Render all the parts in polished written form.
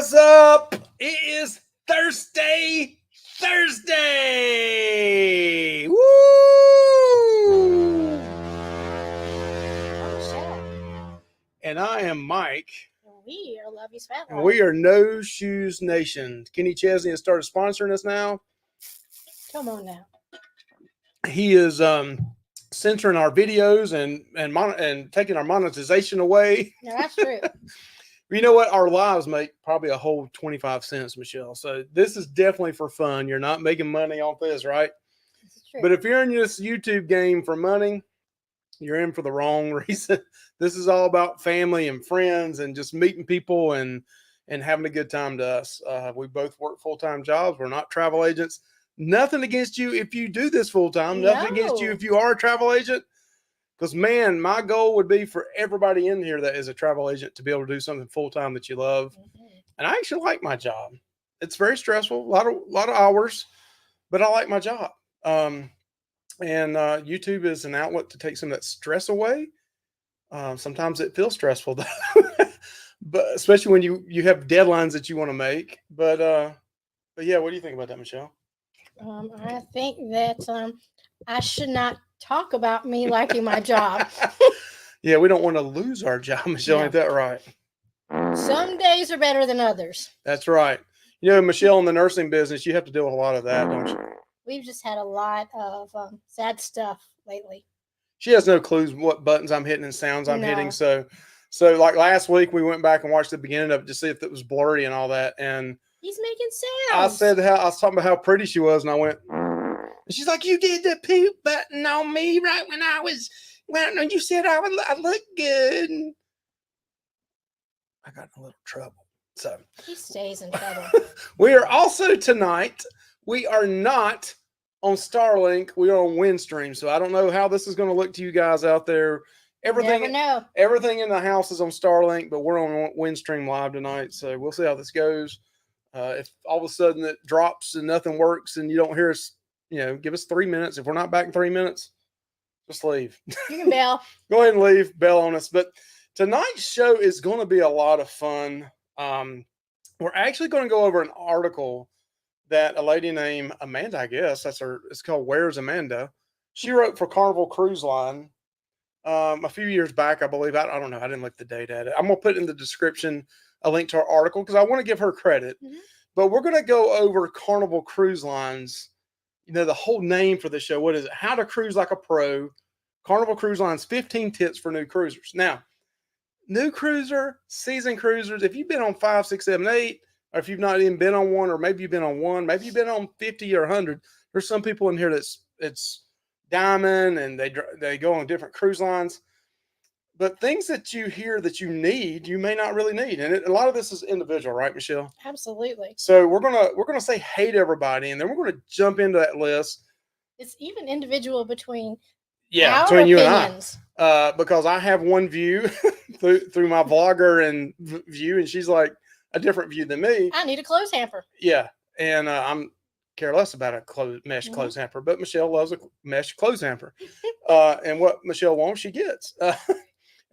What's up? It is Thursday. Woo! And I am Mike. We are Luvy's Fat And we are No Shoes Nation. Kenny Chesney has started sponsoring us now. Come on now. He is censoring our videos and taking our monetization away. No, that's true. You know what? Our lives make probably a whole 25 cents, Michelle. So this is definitely for fun. You're not making money off this, right? This is true. But if you're in this YouTube game for money, you're in for the wrong reason. This is all about family and friends and just meeting people and having a good time to us. We both work full-time jobs. We're not travel agents. Nothing against you if you do this full-time. Nothing against you if you are a travel agent. Because, man, my goal would be for everybody in here that is a travel agent to be able to do something full-time that you love. Mm-hmm. And I actually like my job. It's very stressful, a lot of hours, but I like my job. And YouTube is an outlet to take some of that stress away. Sometimes it feels stressful, though. But especially when you have deadlines that you want to make. But yeah, what do you think about that, Michelle? I think that I should not talk about me liking my job. Yeah, we don't want to lose our job, Michelle. No. Ain't that right? Some days are better than others. That's right. You know, Michelle, in the nursing business, you have to deal with a lot of that, don't you? We've just had a lot of sad stuff lately. She has no clues what buttons I'm hitting and sounds I'm hitting. So like last week, we went back and watched the beginning of it to see if it was blurry and all that. And he's making sounds. I was talking about how pretty she was, and I went, and she's like, "You did the poop button on me right when you said I look good." I got in a little trouble. So he stays in trouble. We are also tonight. We are not on Starlink. We are on Windstream. So I don't know how this is going to look to you guys out there. Everything in the house is on Starlink, but we're on Windstream Live tonight. So we'll see how this goes. If all of a sudden it drops and nothing works and you don't hear us, give us 3 minutes. If we're not back in 3 minutes, just leave. You can bail. Go ahead and leave. Bail on us. But tonight's show is going to be a lot of fun. We're actually going to go over an article that a lady named Amanda, I guess it's called Where's Amanda? She wrote for Carnival Cruise Line a few years back, I believe. I don't know. I didn't look the date at it. I'm going to put in the description a link to her article because I want to give her credit. Mm-hmm. But we're going to go over Carnival Cruise Line's, the whole name for the show. What is it? How to Cruise Like a Pro. Carnival Cruise Line's 15 tips for new cruisers. Now, new cruiser, seasoned cruisers, if you've been on 5, 6, 7, 8, or if you've not even been on one, or maybe you've been on one, maybe you've been on 50 or 100, there's some people in here it's diamond and they go on different cruise lines. But things that you hear that you need, you may not really need. And a lot of this is individual, right, Michelle? Absolutely. So we're gonna say hey to everybody, and then we're gonna jump into that list. It's even individual between you opinions. And I. Because I have one view through my vlogger and view, and she's like a different view than me. I need a clothes hamper. Yeah, and I'm care less about a mesh clothes hamper, but Michelle loves a mesh clothes hamper. And what Michelle wants, she gets.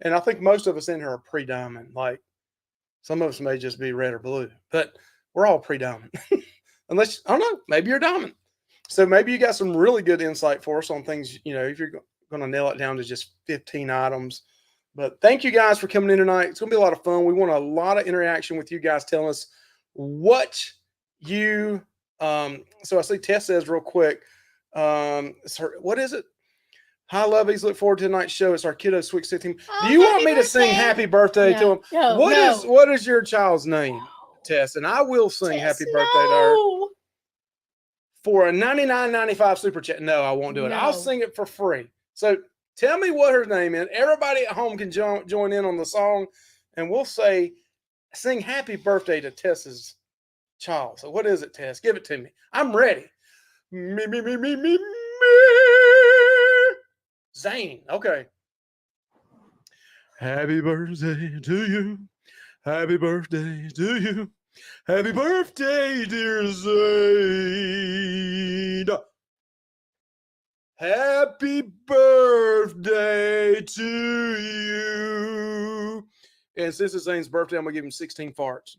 And I think most of us in here are pre-diamond. Like some of us may just be red or blue, but we're all pre-diamond. Unless, I don't know, maybe you're diamond. So maybe you got some really good insight for us on things, if you're going to nail it down to just 15 items. But thank you guys for coming in tonight. It's going to be a lot of fun. We want a lot of interaction with you guys telling us what you, so I see Tess says real quick, what is it? Hi, lovies. Look forward to tonight's show. It's our kiddo Sweet 16. Do you want me to sing happy birthday to him? No, what is your child's name, Tess? And I will sing happy birthday to her. For a $99.95 super chat. No, I won't do it. I'll sing it for free. So tell me what her name is. Everybody at home can join in on the song, and we'll sing happy birthday to Tess's child. So what is it, Tess? Give it to me. I'm ready. Me. Zane. Okay. Happy birthday to you. Happy birthday to you. Happy birthday, dear Zane. Happy birthday to you. And since it's Zane's birthday, I'm going to give him 16 farts.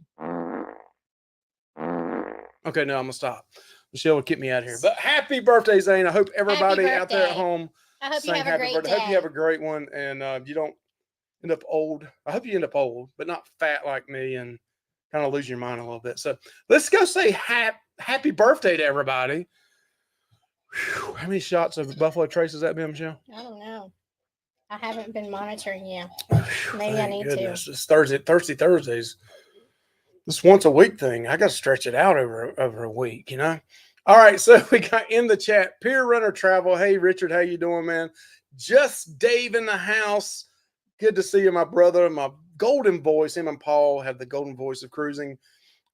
Okay, no, I'm gonna stop. Michelle will get me out of here. But happy birthday, Zane. I hope everybody out there at birthday. home I hope you sang have a happy great birthday. I hope you day. have a great one and you don't end up old. I hope you end up old, but not fat like me and kind of lose your mind a little bit. So let's go say happy birthday to everybody. Whew, how many shots of Buffalo Trace has that been, Michelle? I don't know. I haven't been monitoring you. Whew, Maybe I need goodness. to. It's Thirsty Thursdays. This once a week thing. I got to stretch it out over a week, you know? All right, so we got in the chat, Peer Runner Travel. Hey, Richard, how you doing, man? Just Dave in the house. Good to see you, my brother, my golden voice. Him and Paul have the golden voice of cruising.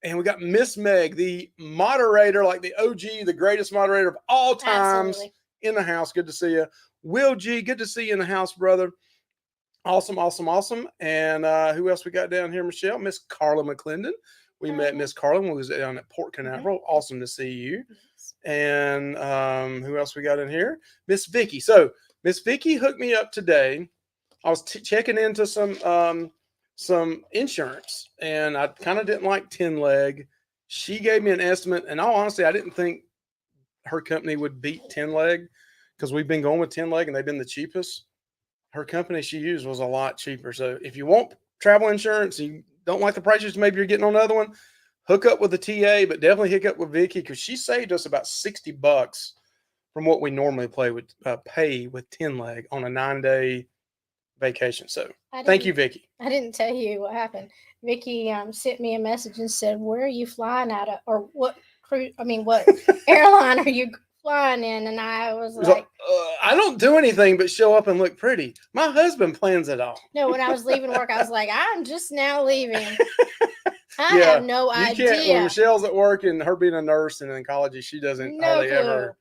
And we got Miss Meg, the moderator, like the OG, the greatest moderator of all times. Absolutely. In the house. Good to see you. Will G, good to see you in the house, brother. Awesome, awesome, awesome. And who else we got down here, Michelle? Miss Carla McClendon. We met Miss Carla when we was down at Port Canaveral. Awesome to see you. Yes. And who else we got in here? Miss Vicky. So Miss Vicky hooked me up today. I was checking into some insurance, and I kind of didn't like 10 leg. She gave me an estimate, and all honesty, I didn't think her company would beat 10 leg because we've been going with 10 leg and they've been the cheapest. Her company she used was a lot cheaper. So if you want travel insurance, you don't like the prices, maybe you're getting on another one, hook up with the TA, but definitely hook up with Vicky because she saved us about $60 from what we normally pay with 10 leg on a 9-day vacation. So thank you, Vicky. I didn't tell you what happened. Vicky sent me a message and said, "Where are you flying out of, or what cruise? I mean, what airline are you flying in?" And I was like, I don't do anything but show up and look pretty. My husband plans it all. No, when I was leaving work, I was like, "I'm just now leaving." I have no idea. When Michelle's at work and her being a nurse and in college, she doesn't hardly ever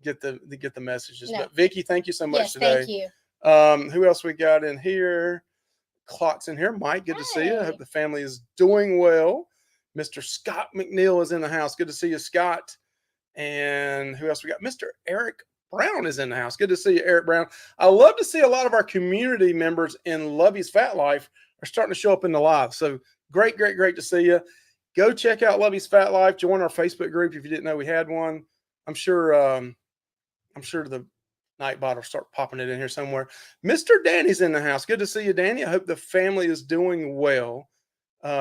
get the messages. No. But Vicky, thank you so much today. Thank you. Who else we got in here? Clock's in here. Mike, good to see you. I hope the family is doing well. Mr. Scott McNeil is in the house. Good to see you, Scott. And who else we got? Mr. Eric Brown is in the house. Good to see you, Eric Brown. I love to see a lot of our community members in Luvy's Fat Life are starting to show up in the live. So great to see you. Go check out Luvy's Fat Life. Join our Facebook group if you didn't know we had one. I'm sure the Nightbot will start popping it in here somewhere. Mr. Danny's in the house. Good to see you, Danny. I hope the family is doing well.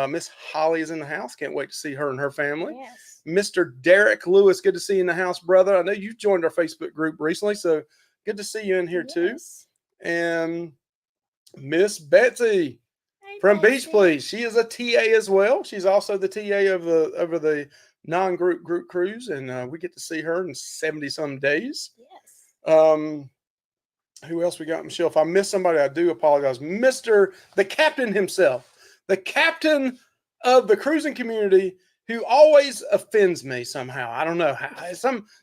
Miss Holly is in the house. Can't wait to see her and her family. Yes. Mr. Derek Lewis, good to see you in the house, brother. I know you joined our Facebook group recently, so good to see you in here too. And Miss Betsy from Beach Please. She is a TA as well. She's also the TA of the non-group group cruise, and we get to see her in 70-some days. Yes. Who else we got, Michelle? If I miss somebody, I do apologize. The captain himself, the captain of the cruising community, who always offends me somehow. I don't know how.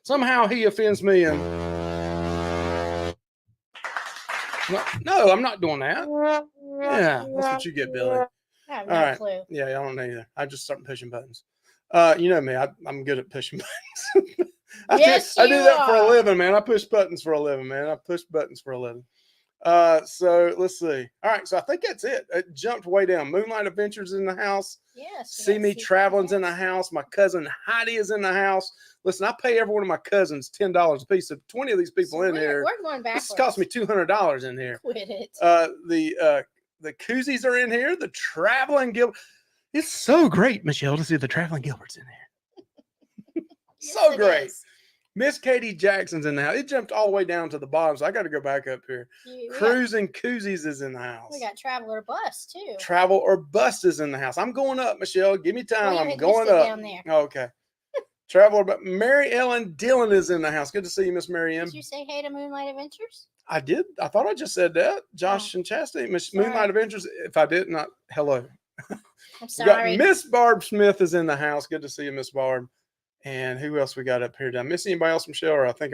Somehow he offends me. And no, I'm not doing that. Yeah, that's what you get, Billy. I have no clue. Yeah, I don't know either. I just start pushing buttons. You know me. I'm good at pushing buttons. I do that for a living, man. I push buttons for a living, man. I push buttons for a living. So let's see. All right, so I think that's it. It jumped way down. Moonlight Adventures in the house. Yes. See Me Traveling's in the house. My cousin Heidi is in the house. Listen, I pay every one of my cousins $10 a piece. So 20 of these people in here. We're going backwards. This cost me $200 in here. Quit it. The koozies are in here. The Traveling Gilbert. It's so great, Michelle, to see the Traveling Gilberts in here. Yes, so great. Miss Katie Jackson's in the house. It jumped all the way down to the bottom, so I got to go back up here. Cruising Koozies is in the house. We got Travel or Bust, too. Travel or Bust is in the house. I'm going up, Michelle. Give me time. I'm going up. Down there. Okay. Travel or Bust. Mary Ellen Dillon is in the house. Good to see you, Miss Mary M. Did you say hey to Moonlight Adventures? I did. I thought I just said that. Josh and Chastity. Moonlight Adventures. If I did not, hello. I'm sorry. Miss Barb Smith is in the house. Good to see you, Miss Barb. And who else we got up here? Did I miss anybody else, Michelle? Or I think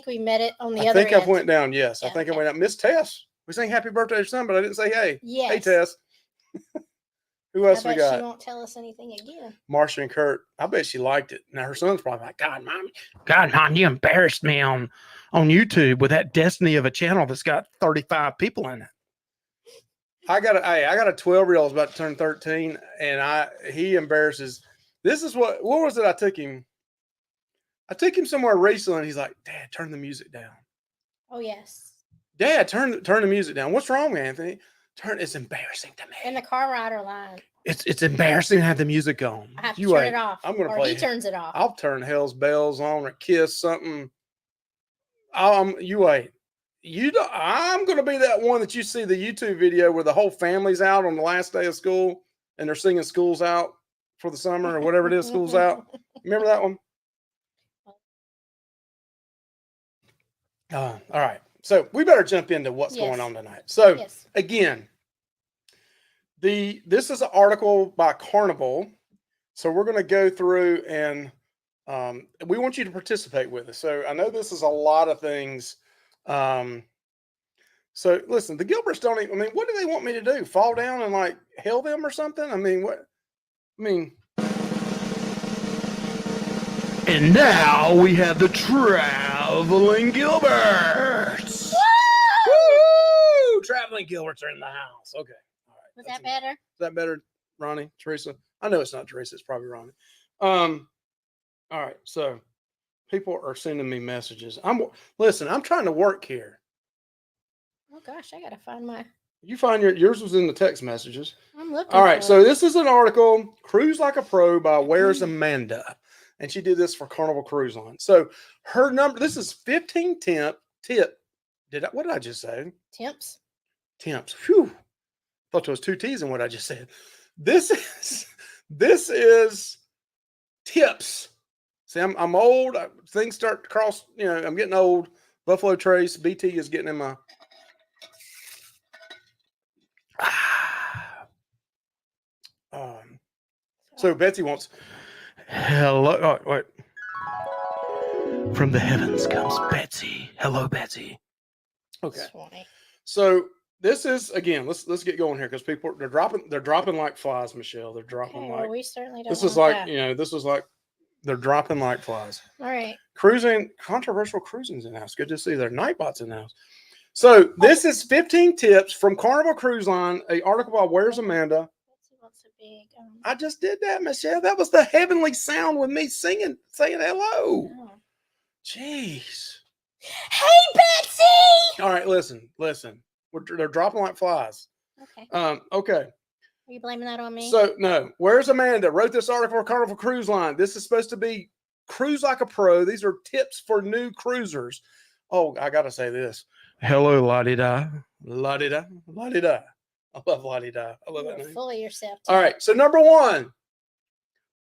we met it on the other end. I think I went down. Yes, yeah, I think I went down. Miss Tess. We sang happy birthday to son, but I didn't say hey. Yes. Hey, Tess. Who else we got? She won't tell us anything again. Marcia and Kurt. I bet she liked it. Now her son's probably like, God, Mom, you embarrassed me on YouTube with that destiny of a channel that's got 35 people in it. I got a 12-year-old about to turn 13, and he embarrasses. This is what was it? I took him somewhere recently, and he's like, "Dad, turn the music down." Oh yes. Dad, turn the music down. What's wrong, Anthony? It's embarrassing to me. In the car rider line. It's embarrassing to have the music on. I have to turn it off. I'm gonna or play. He turns it off. I'll turn Hell's Bells on or Kiss something. You wait. I'm gonna be that one that you see the YouTube video where the whole family's out on the last day of school and they're singing "School's Out" for the summer or whatever it is. School's out. Remember that one? All right. So we better jump into what's going on tonight. So again, this is an article by Carnival. So we're going to go through and we want you to participate with us. So I know this is a lot of things. So listen, the Gilberts don't even, what do they want me to do? Fall down and like hail them or something? And now we have the traveling Gilberts. Woo! Traveling Gilberts are in the house. Okay. All right. Was that better? Is that better, Ronnie? Teresa? I know it's not Teresa. It's probably Ronnie. All right. So people are sending me messages. I'm trying to work here. Oh gosh, I gotta find my. You find yours was in the text messages. I'm looking. All right. So this is an article, "Cruise Like a Pro" by Where's Amanda. And she did this for Carnival Cruise Line. So her number, this is 15 tip. What did I just say? Temps. Whew. Thought there was 2 T's in what I just said. This is tips. See, I'm old. Things start to cross, I'm getting old. Buffalo Trace, BT is getting in my. So Betsy wants. Hello. Oh, wait. From the heavens comes Betsy. Hello, Betsy. Okay. So this is again. Let's get going here because people they're dropping like flies, Michelle. They're dropping like. Well, we certainly don't. This is like this is like they're dropping like flies. All right. Controversial cruising's in the house. Good to see. There Nightbot's in the house. So this is 15 tips from Carnival Cruise Line. An article by Where's Amanda. I just did that, Michelle. That was the heavenly sound with me saying hello. Oh. Jeez. Hey, Betsy. All right, listen. They're dropping like flies. Okay. Okay. Are you blaming that on me? So no. Where's Amanda? Wrote this article for Carnival Cruise Line. This is supposed to be cruise like a pro. These are tips for new cruisers. Oh, I gotta say this. Hello, la-di-da. La-di-da. La-di-da. I love la-di-da. I love that name. Full of yourself. All right. So number 1,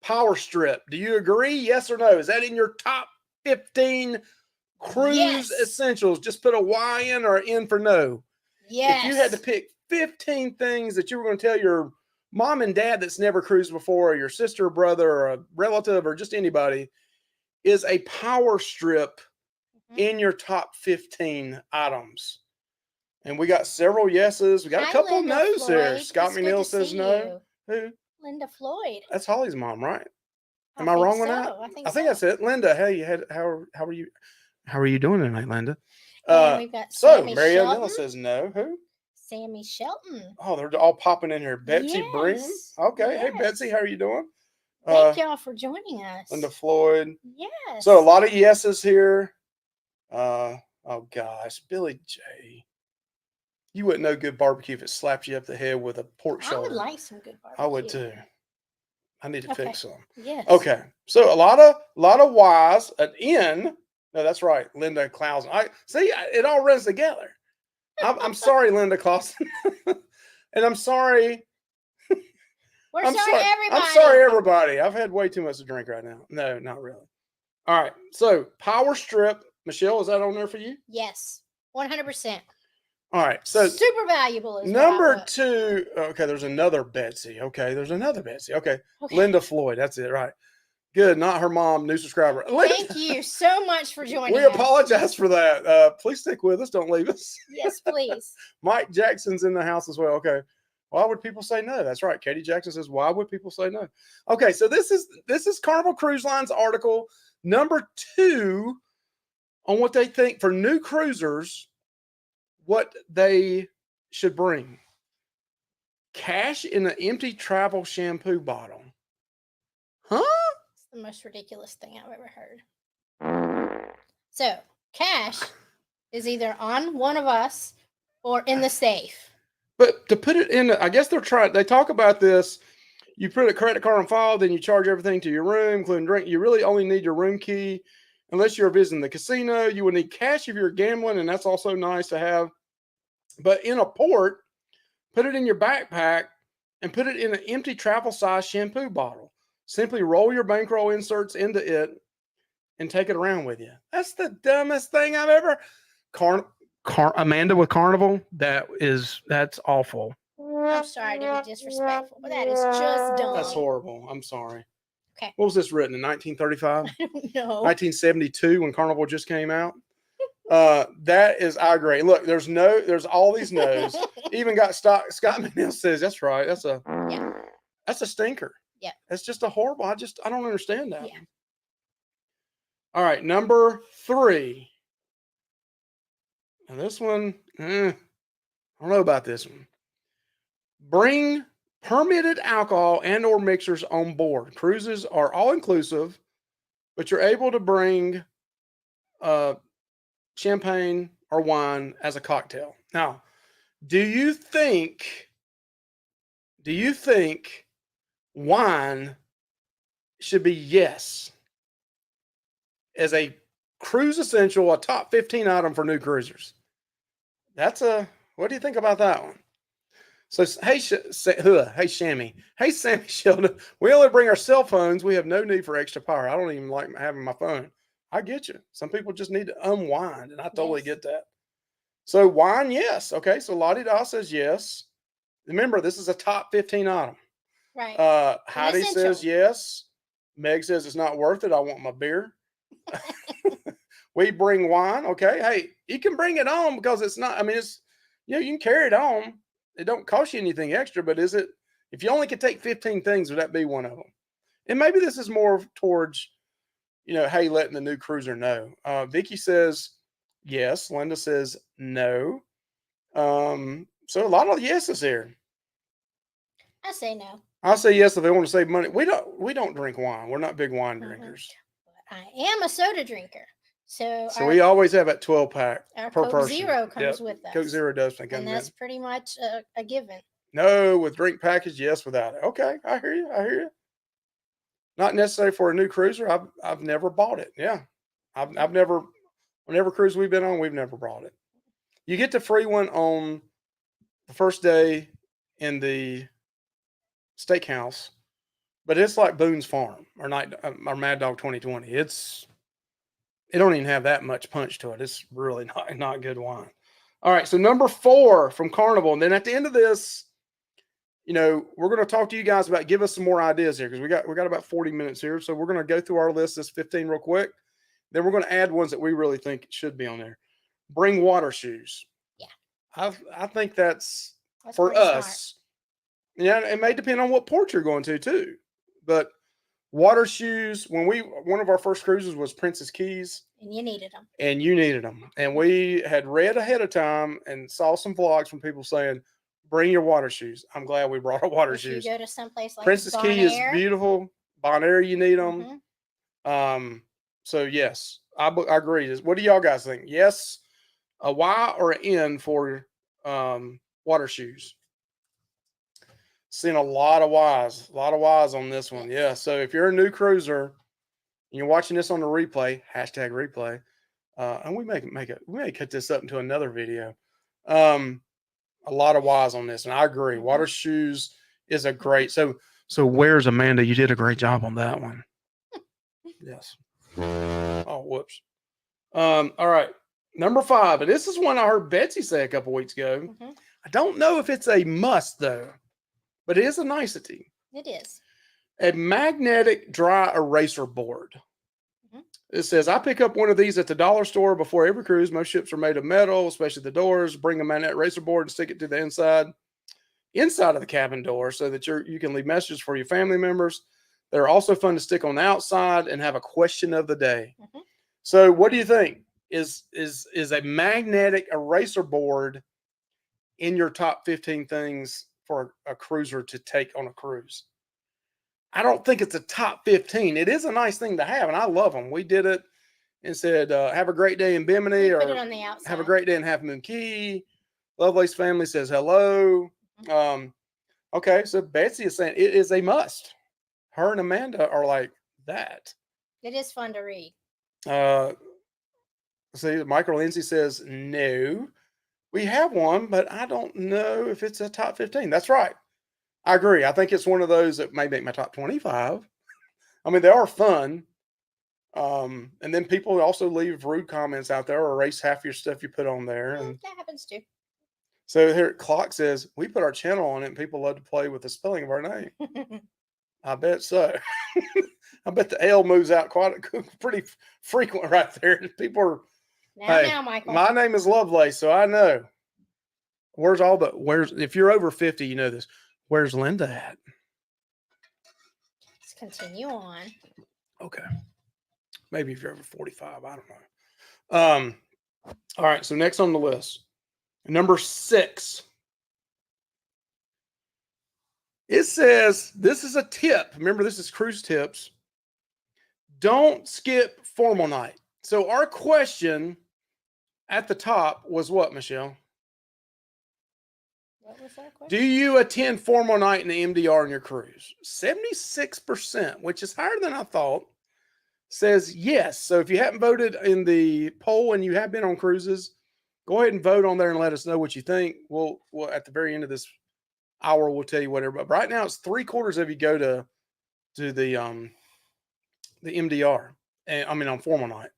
power strip. Do you agree? Yes or no? Is that in your top 15 cruise essentials? Just put a Y in or an N for no. Yes. If you had to pick 15 things that you were going to tell your mom and dad that's never cruised before, or your sister or brother or a relative or just anybody, is a power strip in your top 15 items? And we got several yeses. We got a couple of no's here. Scott McNeil says no. Who? Linda Floyd. That's Holly's mom, right? Am I wrong on that? I think that's it. Linda, hey, how are you? How are you doing tonight, Linda? We've got Sammy Marianne Shelton. Miller says no. Who? Sammy Shelton. Oh, they're all popping in here. Betsy Bream. Okay. Hey, Betsy, how are you doing? Thank y'all for joining us. Linda Floyd. Yes. So a lot of yeses here. Oh gosh, Billy J. You wouldn't know good barbecue if it slapped you up the head with a pork shoulder. I would like some good barbecue. I would too. I need to fix some. Yes. Okay. So a lot of Y's, an N. No, that's right. Linda Clausen. See, it all runs together. I'm sorry, Linda Clausen. And I'm sorry. I'm sorry, everybody. I'm sorry, everybody. I've had way too much to drink right now. No, not really. All right. So power strip. Michelle, is that on there for you? Yes. 100%. All right. So super valuable. Number 2. Okay. There's another Betsy. Okay. Okay. Linda Floyd. That's it. Right. Good. Not her mom. New subscriber. Thank you so much for joining us. We apologize for that. Please stick with us. Don't leave us. Yes, please. Mike Jackson's in the house as well. Okay. Why would people say no? That's right. Katie Jackson says, why would people say no? Okay. So this is Carnival Cruise Line's article number 2 on what they think for new cruisers, what they should bring. Cash in an empty travel shampoo bottle. Huh? It's the most ridiculous thing I've ever heard. So, cash is either on one of us or in the safe. But to put it in, I guess they talk about this. You put a credit card on file, then you charge everything to your room, including drink. You really only need your room key. Unless you're visiting the casino, you would need cash if you're gambling, and that's also nice to have. But in a port, put it in your backpack and put it in an empty travel size shampoo bottle. Simply roll your bankroll inserts into it and take it around with you. That's the dumbest thing I've ever. Amanda with Carnival, that's awful. I'm sorry to be disrespectful, but that is just dumb. That's horrible. I'm sorry. Okay. What was this written in 1935? I don't know. 1972 when Carnival just came out. That is, I agree. Look, there's all these no's. Even got Scott McNeil says that's right. That's a stinker. Yeah. That's just a horrible. I don't understand that. Yeah. All right, number 3. Now this one, I don't know about this one. Bring permitted alcohol and or mixers on board. Cruises are all inclusive, but you're able to bring champagne or wine as a cocktail. Now, do you think wine should be yes as a cruise essential, a top 15 item for new cruisers? What do you think about that one? So, hey, Shammy. Hey, Sammy Sheldon. We only bring our cell phones. We have no need for extra power. I don't even like having my phone. I get you. Some people just need to unwind, and I totally get that. So, wine, yes. Okay, so Lottie Da says yes. Remember, this is a top 15 item. Right. Heidi says yes. Meg says it's not worth it. I want my beer. We bring wine. Okay. Hey, you can bring it on because it's not, it's, you can carry it on. It don't cost you anything extra, but if you only could take 15 things, would that be one of them? And maybe this is more towards, hey, letting the new cruiser know. Vicky says yes. Linda says no. So a lot of yeses here. I say no. I say yes if they want to save money. We don't drink wine. We're not big wine drinkers. But I am a soda drinker. So we always have that 12-pack per Coke person. Zero comes with us. Coke Zero does come in. And that's pretty much a given. No, with drink package, yes, without it. Okay, I hear you. Not necessary for a new cruiser. I've never bought it. Yeah. I've never, whenever cruise we've been on, we've never bought it. You get the free one on the first day in the steakhouse, but it's like Boone's Farm or Mad Dog 2020. It don't even have that much punch to it. It's really not good wine. All right, so number 4 from Carnival, and then at the end of this, we're going to talk to you guys about, give us some more ideas here, because we got about 40 minutes here. So we're going to go through our list, this 15 real quick. Then we're going to add ones that we really think should be on there. Bring water shoes. Yeah, I think that's for us. Smart. Yeah, it may depend on what port you're going to too, but water shoes. One of our first cruises was Princess Keys, and you needed them. And we had read ahead of time and saw some vlogs from people saying, bring your water shoes. I'm glad we brought our water shoes. You go to someplace like Princess Key is beautiful. Bonaire, you need them. Mm-hmm. So yes, I agree. What do y'all guys think? Yes, a Y or an N for water shoes? Seen a lot of Y's on this one. Yeah. So if you're a new cruiser and you're watching this on the replay, #replay, and we may cut this up into another video. A lot of Y's on this, and I agree. Water shoes is a great. So where's Amanda? You did a great job on that one. Yes. Oh, whoops. All right. Number 5, and this is one I heard Betsy say a couple weeks ago. Mm-hmm. I don't know if it's a must though, but it is a nicety. It is. A magnetic dry eraser board. Mm-hmm. It says, I pick up one of these at the dollar store before every cruise. Most ships are made of metal, especially the doors. Bring a magnetic eraser board and stick it to the inside of the cabin door so that you can leave messages for your family members. They're also fun to stick on the outside and have a question of the day. Mm-hmm. So what do you think? Is a magnetic eraser board in your top 15 things for a cruiser to take on a cruise? I don't think it's a top 15. It is a nice thing to have, and I love them. We did it and said, "Have a great day in Bimini," We put it or on the outside. "Have a great day in Half Moon Key." Lovelace family says hello. Okay, so Betsy is saying it is a must. Her and Amanda are like that. It is fun to read. See, Michael Lindsay says no. We have one, but I don't know if it's a top 15. That's right. I agree. I think it's one of those that may make my top 25. I mean, they are fun. And then people also leave rude comments out there or erase half your stuff you put on there. And that happens too. so here, Clock says, we put our channel on it and people love to play with the spelling of our name. I bet so. I bet the L moves out pretty frequent right there. People are, now, Michael. My name is Lovelace, so I know. If you're over 50, you know this. Where's Linda at? Let's continue on. Okay. Maybe if you're over 45, I don't know. All right, so next on the list, number 6. It says, this is a tip. Remember, this is cruise tips. Don't skip formal night. So our question at the top was what, Michelle? What was that question? Do you attend formal night in the MDR on your cruise? 76%, which is higher than I thought, says yes. So if you haven't voted in the poll and you have been on cruises, go ahead and vote on there and let us know what you think. We'll at the very end of this hour, we'll tell you whatever. But right now, it's 3/4 of you go to the MDR, and I mean on formal night.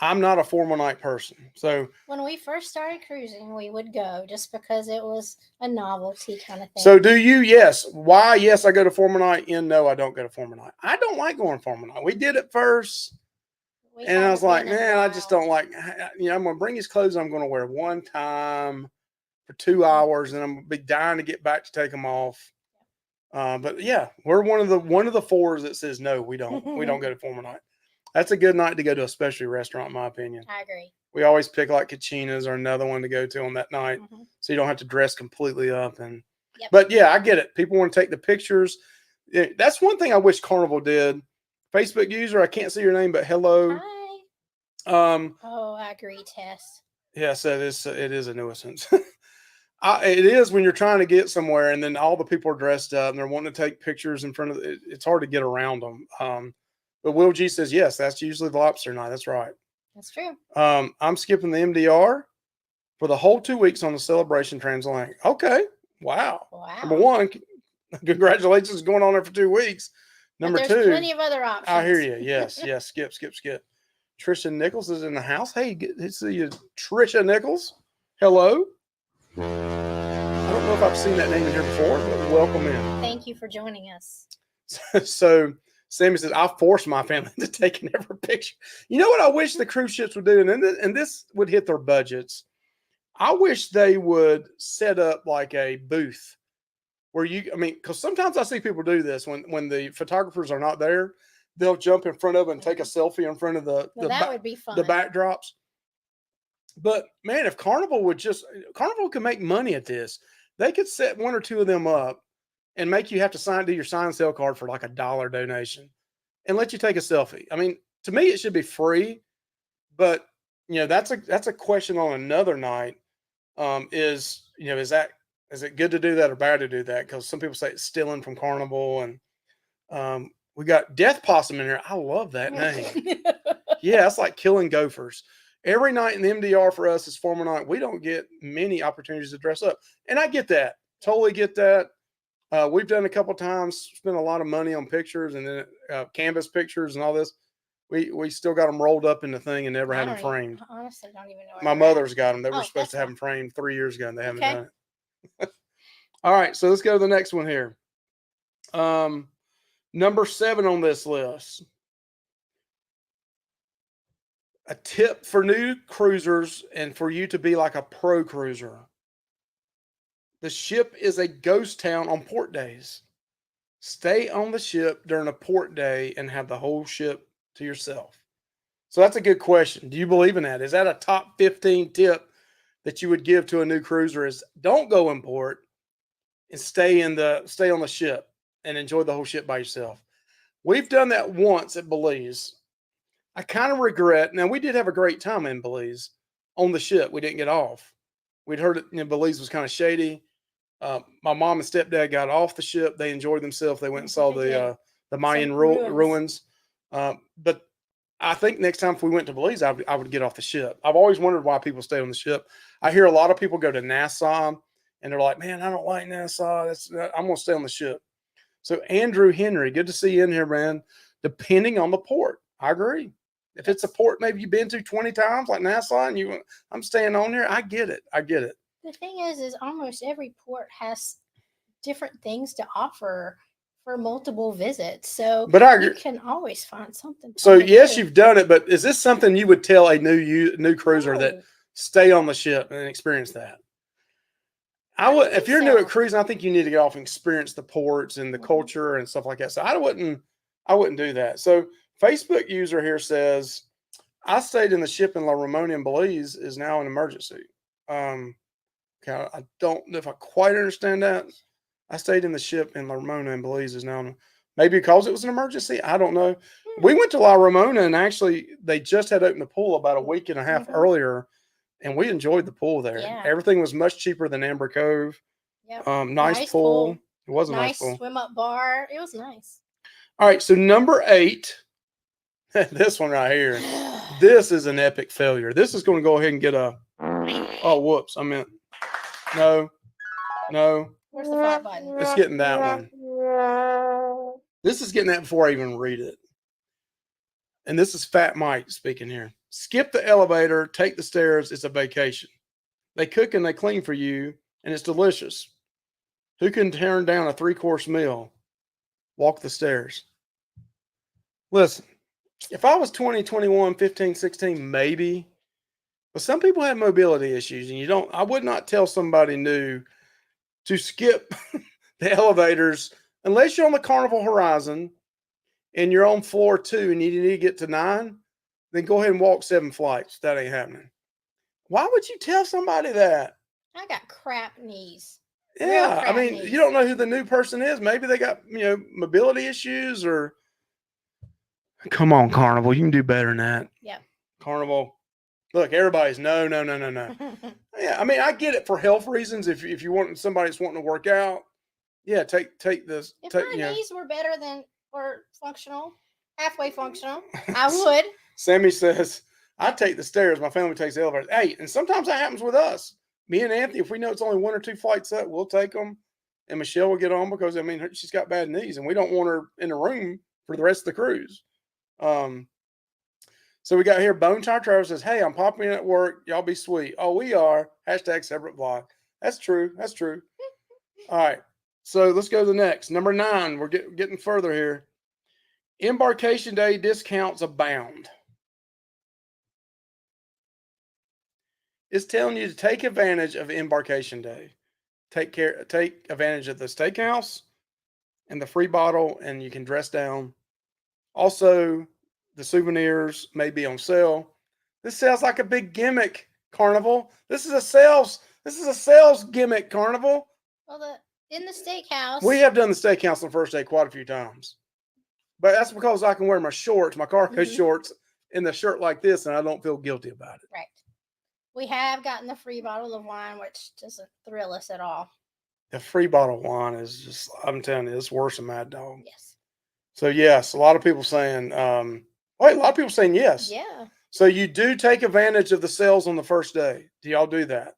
I'm not a formal night person. So when we first started cruising, we would go just because it was a novelty kind of thing. So do you? Yes. Why? Yes, I go to formal night. No, I don't go to formal night. I don't like going to formal night. We did it first. And I was like, man, I just don't like, I'm going to bring his clothes I'm going to wear one time for 2 hours, and I'm going to be dying to get back to take them off. But yeah, we're one of the 4s that says, no, we don't go to formal night. That's a good night to go to a specialty restaurant, in my opinion. I agree. We always pick like Kachina's or another one to go to on that night. So you don't have to dress completely up. But yeah, I get it. People want to take the pictures. Yeah, that's one thing I wish Carnival did. Facebook user, I can't see your name, but hello. Hi. I agree, Tess. Yes, it is a nuisance. It is when you're trying to get somewhere and then all the people are dressed up and they're wanting to take pictures in front of it. It's hard to get around them. But Will G says, yes, that's usually the lobster night. That's right. That's true. I'm skipping the MDR for the whole 2 weeks on the Celebration Transatlantic. Okay. Wow. Number 1, congratulations going on there for 2 weeks. Number 2, there's plenty of other options. I hear you. Yes. Skip. Trisha Nichols is in the house. Hey, see you, Trisha Nichols. Hello. I don't know if I've seen that name in here before, but welcome in. Thank you for joining us. So Sammy says, I forced my family to take every picture. You know what I wish the cruise ships would do, and this would hit their budgets. I wish they would set up like a booth where because sometimes I see people do this when the photographers are not there, they'll jump in front of it and take a selfie in front of that would be fun. The backdrops. But man, if Carnival could make money at this, they could set 1 or 2 of them up and make you have to do your sign sale card for like $1 donation and let you take a selfie. I mean, to me, it should be free, but that's a question on another night. Is it good to do that or bad to do that? Because some people say it's stealing from Carnival, and we got Death Possum in here. I love that name. Yeah, it's like killing gophers. Every night in the MDR for us is formal night. We don't get many opportunities to dress up, and I get that. Totally get that. We've done a couple times, spent a lot of money on pictures and then canvas pictures and all this. We still got them rolled up in the thing and never had them framed. Honestly, don't even know. My mother's got them. They were supposed to have them framed 3 years ago and they haven't done it. All right, so let's go to the next one here. Number 7 on this list. A tip for new cruisers and for you to be like a pro cruiser. The ship is a ghost town on port days. Stay on the ship during a port day and have the whole ship to yourself. So that's a good question. Do you believe in that? Is that a top 15 tip that you would give to a new cruiser? Is don't go in port and stay on the ship. and enjoy the whole ship by yourself. We've done that once at Belize. I kind of regret. Now we did have a great time in Belize on the ship. We didn't get off. We'd heard it. Belize was kind of shady. My mom and stepdad got off the ship. They enjoyed themselves. They went and saw the Mayan ruins. But I think next time if we went to Belize, I would get off the ship. I've always wondered why people stay on the ship. I hear a lot of people go to Nassau and they're like, man, I don't like Nassau. I'm going to stay on the ship. So Andrew Henry, good to see you in here, man. Depending on the port, I agree. If it's a port maybe you've been to 20 times, like Nassau, and I'm staying on here, I get it. The thing is almost every port has different things to offer for multiple visits. So you can always find something. So yes, you've done it, but is this something you would tell a new cruiser that stay on the ship and experience that? I would, if you're new at cruising, I think you need to get off and experience the ports and the culture and stuff like that. So I wouldn't do that. So Facebook user here says, I stayed in the ship in La Ramona in Belize is now an emergency. Okay, I don't know if I quite understand that. I stayed in the ship in La Ramona in Belize is now, maybe because it was an emergency. I don't know. We went to La Ramona and actually they just had opened the pool about a week and a half earlier. And we enjoyed the pool there. Yeah. Everything was much cheaper than Amber Cove. Yep. Nice pool. It was a nice pool. Swim up bar. It was nice. All right. So number 8, this one right here. This is an epic failure. This is going to go ahead and get a. Oh, whoops. I meant no. Where's the fire button? It's getting that one. This is getting that before I even read it. And this is Fat Mike speaking here. Skip the elevator, take the stairs. It's a vacation. They cook and they clean for you, and it's delicious. Who can turn down a 3-course meal? Walk the stairs. Listen, if I was 20, 21, 15, 16, maybe. But some people have mobility issues, and I would not tell somebody new to skip the elevators unless you're on the Carnival Horizon and you're on floor 2 and you need to get to 9. Then go ahead and walk 7 flights. That ain't happening. Why would you tell somebody that? I got crap knees. Yeah, I mean, you don't know who the new person is. Maybe they got, mobility issues or. Come on, Carnival. You can do better than that. Yeah. Carnival. Look, everybody's no. Yeah, I mean, I get it for health reasons. If you want somebody that's wanting to work out, yeah, take this. If my knees were better than or functional, halfway functional, I would. Sammy says, I take the stairs. My family takes the elevator. Hey, and sometimes that happens with us. Me and Anthony, if we know it's only 1 or 2 flights up, we'll take them. And Michelle will get on because, she's got bad knees. And we don't want her in the room for the rest of the cruise. So we got here, Bone Tire Travel says, hey, I'm popping in at work. Y'all be sweet. Oh, we are. #separate vlog. That's true. All right. So let's go to the next. Number 9. We're getting further here. Embarkation day discounts abound. It's telling you to take advantage of embarkation day. Take advantage of the steakhouse and the free bottle, and you can dress down. Also, the souvenirs may be on sale. This sounds like a big gimmick, Carnival. This is a sales gimmick, Carnival. Well, in the steakhouse. We have done the steakhouse on the first day quite a few times. But that's because I can wear my shorts, my cargo shorts, in the shirt like this, and I don't feel guilty about it. Right. We have gotten the free bottle of wine, which doesn't thrill us at all. The free bottle of wine is just, I'm telling you, it's worse than Mad Dog. Yes. So, yes, a lot of people saying, a lot of people saying yes. Yeah. So, you do take advantage of the sales on the first day. Do y'all do that?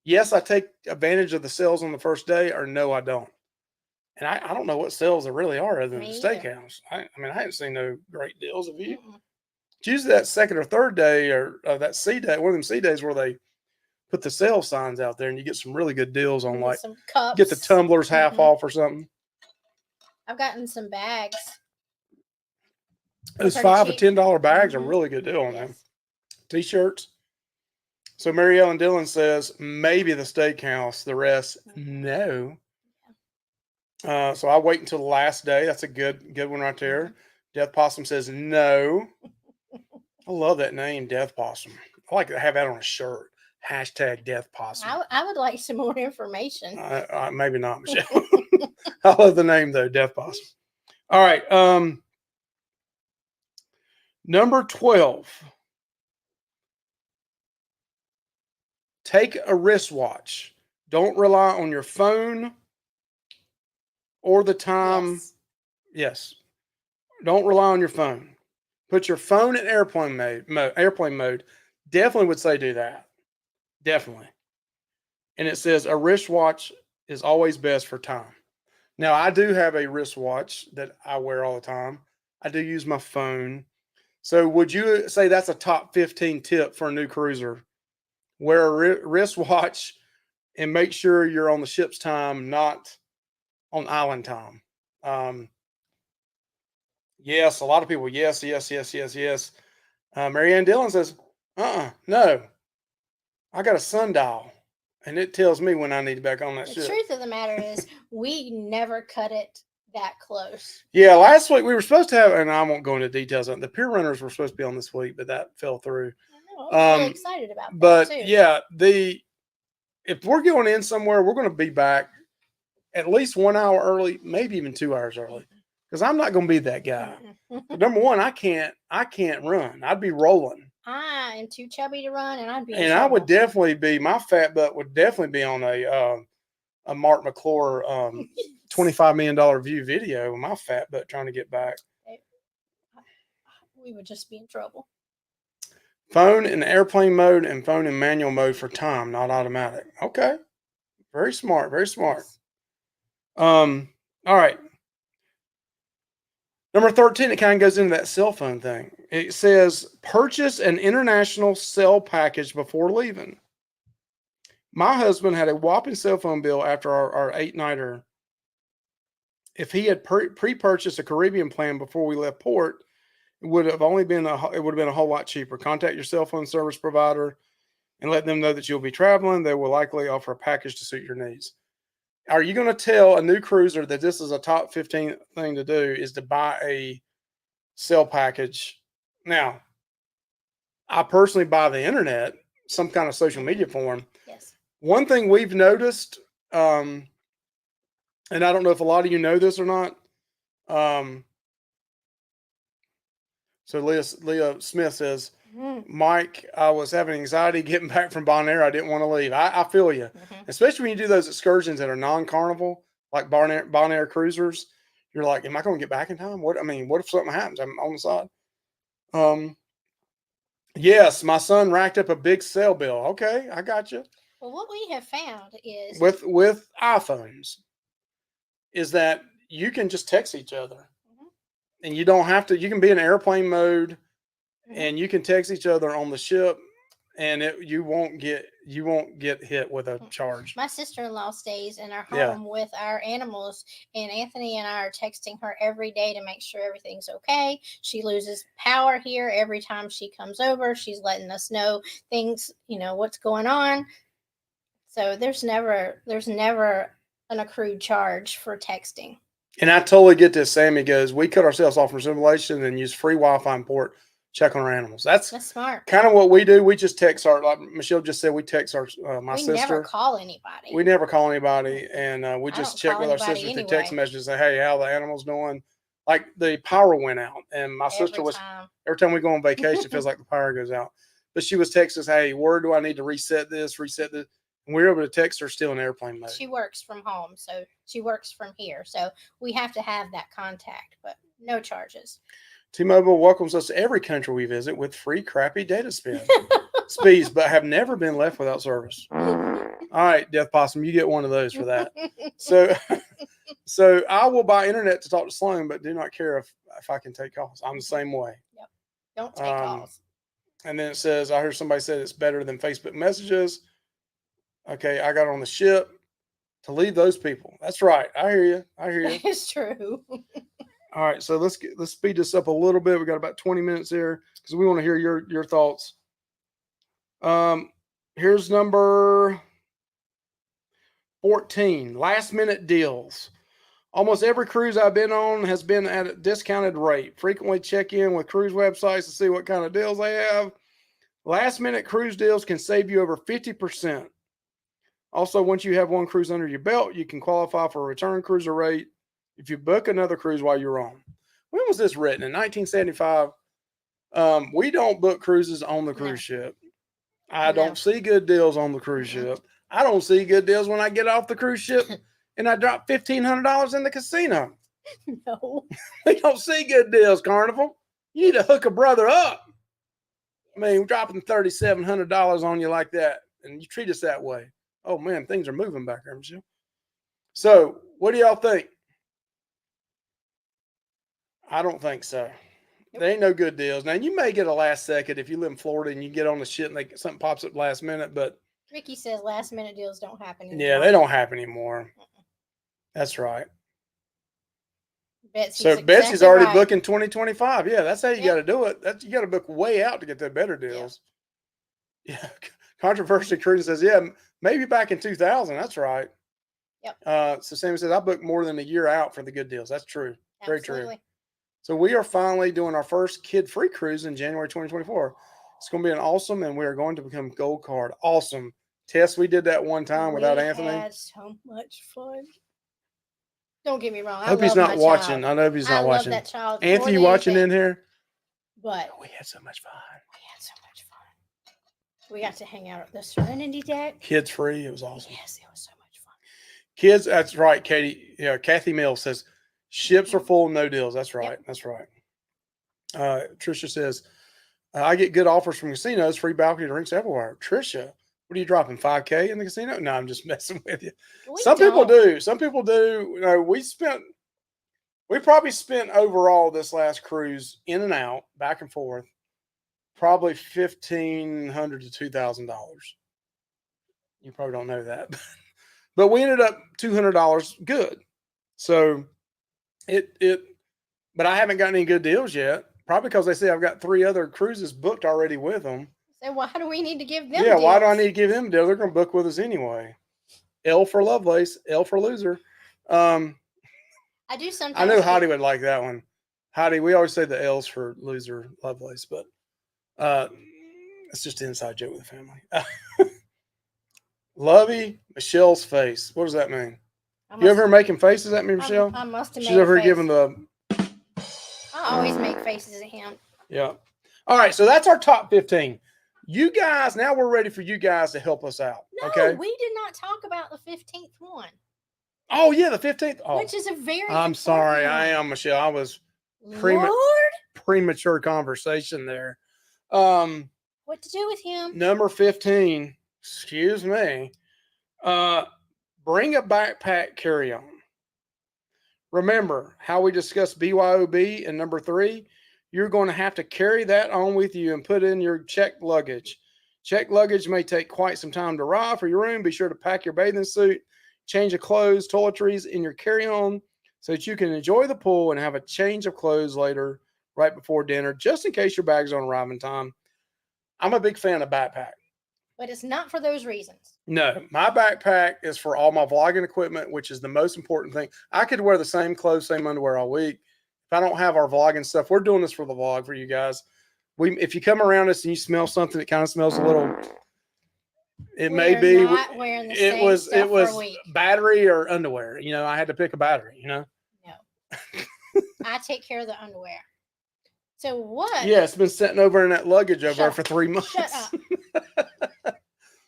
Yes, I take advantage of the sales on the first day, or no, I don't. And I don't know what sales there really are other than the steakhouse. I haven't seen no great deals. Have you? Mm-hmm. It's usually that second or third day or that C day, one of them C days where they put the sale signs out there and you get some really good deals on like some cups. Get the tumblers half off or something. I've gotten some bags. Those $5 or $10 bags are a really good deal on them. T-shirts. So Mary Ellen Dillon says maybe the steakhouse, the rest no. So I wait until the last day. That's a good one right there. Death Possum says no. I love that name, Death Possum. I like to have that on a shirt. #Death Possum. I would like some more information. Maybe not, Michelle. I love the name though, Death Possum. All right. Number 12. Take a wristwatch. Don't rely on your phone or the time. Yes. Don't rely on your phone. Put your phone in airplane mode. Definitely would say do that. Definitely. And it says a wristwatch is always best for time. Now, I do have a wristwatch that I wear all the time. I do use my phone. So, would you say that's a top 15 tip for a new cruiser? Wear a wristwatch and make sure you're on the ship's time, not on island time. Yes, a lot of people. Yes, yes, yes, yes, yes. Marianne Dillon says, no. I got a sundial, and it tells me when I need to back on that ship. The truth of the matter is, we never cut it that close. Yeah, last week we were supposed to have, and I won't go into details on it. The pier runners were supposed to be on this week, but that fell through. I know, I was really excited about that but too. Yeah, if we're going in somewhere, we're going to be back at least 1 hour early, maybe even 2 hours early, because I'm not going to be that guy. Number one, I can't run. I'd be rolling. I am too chubby to run, and I'd be. And I would definitely be. My fat butt would definitely be on a Mark McClure $25 million view video with my fat butt trying to get back. We would just be in trouble. Phone in airplane mode and phone in manual mode for time, not automatic. Okay. Very smart. Very smart. All right. Number 13, it kind of goes into that cell phone thing. It says, purchase an international cell package before leaving. My husband had a whopping cell phone bill after our 8-nighter. If he had pre-purchased a Caribbean plan before we left port, it would have been a whole lot cheaper. Contact your cell phone service provider and let them know that you'll be traveling. They will likely offer a package to suit your needs. Are you going to tell a new cruiser that this is a top 15 thing to do is to buy a cell package? Now, I personally buy the internet, some kind of social media form. Yes. One thing we've noticed, and I don't know if a lot of you know this or not. So Leah Smith says, Mike, I was having anxiety getting back from Bonaire. I didn't want to leave. I feel you, especially when you do those excursions that are non-carnival, like Bonaire cruisers. You're like, am I going to get back in time? What if something happens? I'm on the side. Yes, my son racked up a big cell bill. Okay, I got you. Well, what we have found is with iPhones is that you can just text each other, and you don't have to. You can be in airplane mode. And you can text each other on the ship, and you won't get hit with a charge. My sister-in-law stays in our home with our animals, and Anthony and I are texting her every day to make sure everything's okay. She loses power here every time she comes over. She's letting us know things, what's going on. So there's never an accrued charge for texting. And I totally get this. Sammy goes, we cut ourselves off from simulation and use free Wi-Fi in port. Check on our animals. That's smart. Kind of what we do. We just text like Michelle just said, we text my sister. We never call anybody. We never call anybody. And we just check with our sister through text messages and say, hey, how the animals doing? Like the power went out. And my sister was, every time we go on vacation, it feels like the power goes out. But she was texting us, hey, where do I need to reset this? And we were able to text her still in airplane mode. She works from home. So she works from here. So we have to have that contact, but no charges. T-Mobile welcomes us to every country we visit with free crappy data speeds, but have never been left without service. All right, Death Possum, you get one of those for that. So I will buy internet to talk to Sloan, but do not care if I can take calls. I'm the same way. Yep. Don't take calls. And then it says, I heard somebody said it's better than Facebook messages. Okay, I got on the ship to leave those people. That's right. I hear you. It's true. All right, so let's speed this up a little bit. We got about 20 minutes here because we want to hear your thoughts. Here's number 14, last minute deals. Almost every cruise I've been on has been at a discounted rate. Frequently check in with cruise websites to see what kind of deals they have. Last minute cruise deals can save you over 50%. Also, once you have one cruise under your belt, you can qualify for a return cruiser rate if you book another cruise while you're on. When was this written? In 1975. We don't book cruises on the No. cruise ship. I No. don't see good deals on the cruise ship. I don't see good deals when I get off the cruise ship and I drop $1,500 in the casino. No. We don't see good deals, Carnival. You need to hook a brother up. I mean, dropping $3,700 on you like that, and you treat us that way. Oh man, things are moving back there, Michelle. So, what do y'all think? I don't think so. Nope. There ain't no good deals. Now, you may get a last second if you live in Florida and you get on the shit and something pops up last minute, but Ricky says last minute deals don't happen anymore. yeah, they don't happen anymore. That's right. Betsy's already booking 2025. Yeah, that's how you got to do it. You got to book way out to get the better deals. Yeah. Controversy Cruise says, yeah, maybe back in 2000. That's right. Yep. So Sammy says, I booked more than a year out for the good deals. That's true. Very Absolutely. true. So we are finally doing our first kid-free cruise in January 2024. It's going to be an awesome, and we are going to become gold card. Awesome. Tess, we did that one time without Anthony. We had so much fun. Don't get me wrong. I hope he's not watching. Child. I know he's not watching. I love that child. Anthony, watching in here? But we had so much fun. We got to hang out at the Serenity deck. Kids free. It was awesome. Yes, it was so much fun. Kids, that's right, Katie. Yeah, Kathy Mills says, ships are full, no deals. That's right. Yep. That's right. Trisha says, I get good offers from casinos, free balcony drinks everywhere. Trisha, what are you dropping, 5K in the casino? No, I'm just messing with you. Some people do. Some people do. You know, we probably spent overall this last cruise in and out, back and forth, probably $1,500 to $2,000. You probably don't know that, but we ended up $200 good. So but I haven't gotten any good deals yet. Probably because they say I've got 3 other cruises booked already with them. So why do we need to give them? Yeah, deals? Why do I need to give them a deal? They're going to book with us anyway. L for Lovelace, L for loser. I do sometimes. I know Heidi would like that one. Heidi, we always say the L's for loser, Lovelace, but it's just an inside joke with the family. Lovey, Michelle's face. What does that mean? You ever making faces at me, Michelle? I must have. She's over here giving the. I always make faces at him. Yeah. All right. So that's our top 15. You guys, now we're ready for you guys to help us out. No, okay. We did not talk about the 15th one. Oh, yeah, the 15th. Oh, which is a very. I'm sorry. I am, Michelle. I was premature conversation there. What to do with him? Number 15. Excuse me. Bring a backpack carry-on. Remember how we discussed BYOB and number 3, you're going to have to carry that on with you and put in your checked luggage. Checked luggage may take quite some time to arrive for your room. Be sure to pack your bathing suit, change of clothes, toiletries in your carry-on so that you can enjoy the pool and have a change of clothes later, right before dinner, just in case your bags don't arrive in time. I'm a big fan of backpack. But it's not for those reasons. No, my backpack is for all my vlogging equipment, which is the most important thing. I could wear the same clothes, same underwear all week. If I don't have our vlogging stuff, we're doing this for the vlog for you guys. If you come around us and you smell something that kind of smells a little, it was battery or underwear. You know, I had to pick a battery, you know? No. I take care of the underwear. So what? Yeah, it's been sitting over in that luggage over there for 3 months. Shut up.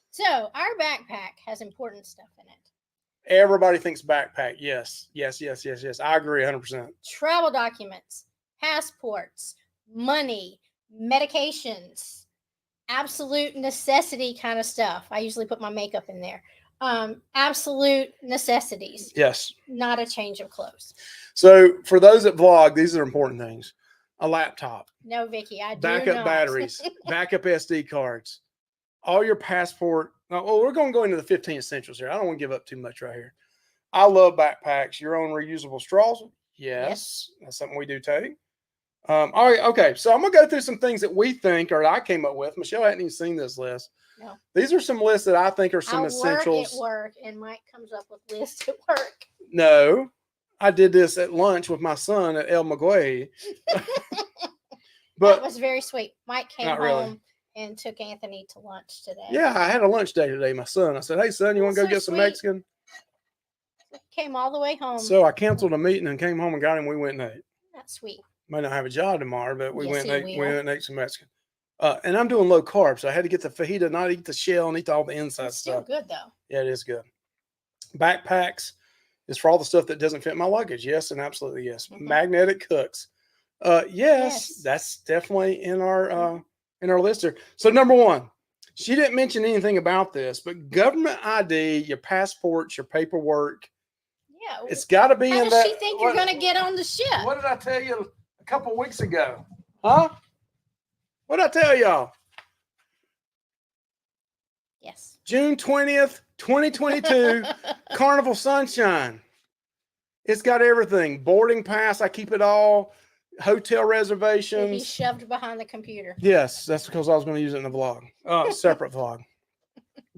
So our backpack has important stuff in it. Everybody thinks backpack. Yes. I agree 100%. Travel documents, passports, money, medications, absolute necessity kind of stuff. I usually put my makeup in there. Absolute necessities. Yes. Not a change of clothes. So for those that vlog, these are important things. A laptop. No, Vicky, I do backup not. Batteries, backup SD cards, all your passport. Oh, we're going to go into the 15 essentials here. I don't want to give up too much right here. I love backpacks. Your own reusable straws. Yes. That's something we do take. All right. Okay. So I'm going to go through some things that we think or I came up with. Michelle hadn't even seen this list. No. These are some lists that I think are some essentials. I work and Mike comes up with lists at work. No. I did this at lunch with my son at El Maguey. But that was very sweet. Mike came home. Really. and took Anthony to lunch today. Yeah, I had a lunch day today. My son. I said, "Hey, son, you want to go get some Mexican?" Came all the way home. So I canceled a meeting and came home and got him. We went and ate. That's sweet. Might not have a job tomorrow, but we Yes, went he and ate. We will. went and ate some Mexican. And I'm doing low carb, so I had to get the fajita, not eat the shell and eat all the inside It's still stuff. good though. Yeah, it is good. Backpacks is for all the stuff that doesn't fit my luggage. Yes, and absolutely yes. Magnetic hooks. Yes, that's definitely in our list here. So number one, she didn't mention anything about this, but government ID, your passports, your paperwork. Yeah, it's got to be How in does that. she think you're going to get on the ship? What did I tell you a couple weeks ago? Huh? What did I tell y'all? Yes. June 20th, 2022, Carnival Sunshine. It's got everything. Boarding pass, I keep it all. Hotel reservations. He shoved behind the computer. Yes, that's because I was going to use it in the vlog. Separate vlog.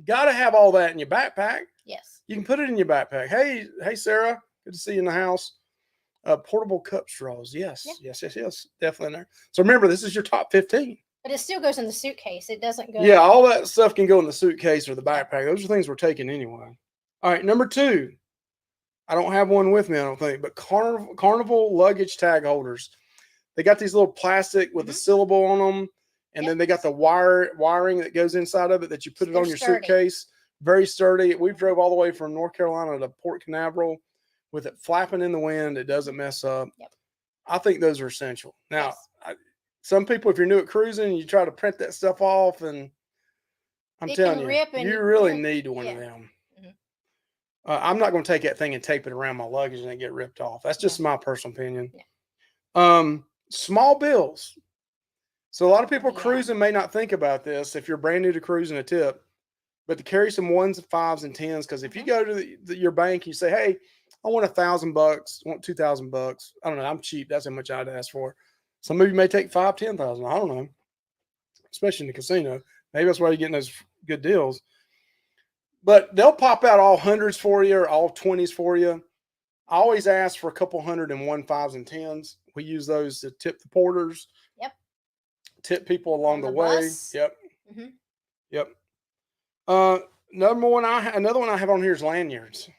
Got to have all that in your backpack. Yes. You can put it in your backpack. Hey, Sarah. Good to see you in the house. Portable cup straws. Yes. Yeah. Yes. Definitely in there. So remember, this is your top 15. But it still goes in the suitcase. It doesn't go. Yeah, all that stuff can go in the suitcase or the backpack. Those are things we're taking anyway. All right, number 2. I don't have one with me, I don't think, but Carnival luggage tag holders. They got these little plastic with a syllable on them, and then they got the wiring that goes inside of it that you put it on your suitcase. Very sturdy. We drove all the way from North Carolina to Port Canaveral with it flapping in the wind. It doesn't mess up. Yep. I think those are essential. Now, some people, if you're new at cruising, you try to print that stuff off, and I'm telling you, you really need one of them. I'm not going to take that thing and tape it around my luggage and it get ripped off. That's just my personal opinion. Yeah. Small bills. So a lot of people cruising may not think about this. If you're brand new to cruising, a tip, but to carry some 1s, 5s, and 10s. Because if you go to your bank, you say, "Hey, I want $1,000, I want $2,000. I don't know. I'm cheap. That's how much I'd ask for." Some of you may take 5, 10,000. I don't know. Especially in the casino. Maybe that's why you're getting those good deals. But they'll pop out all 100s for you or all 20s for you. I always ask for a couple 100 and 1, 5s, and 10s. We use those to tip the porters. Yep. Tip people along the way. Bus. Yep. Yep. Another one I have on here is lanyards.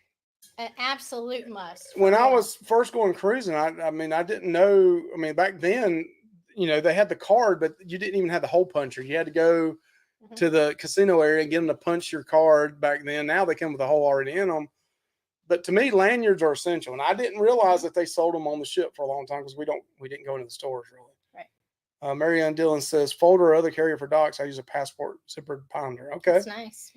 An absolute must. When I was first going cruising, I mean, I didn't know. I mean, back then, they had the card, but you didn't even have the hole puncher. You had to go to the casino area and get them to punch your card back then. Now they come with a hole already in them. But to me, lanyards are essential. And I didn't realize that they sold them on the ship for a long time because we didn't go into the stores really. Right. Marianne Dillon says, folder or other carrier for docs, I use a passport zippered binder. Okay. That's nice.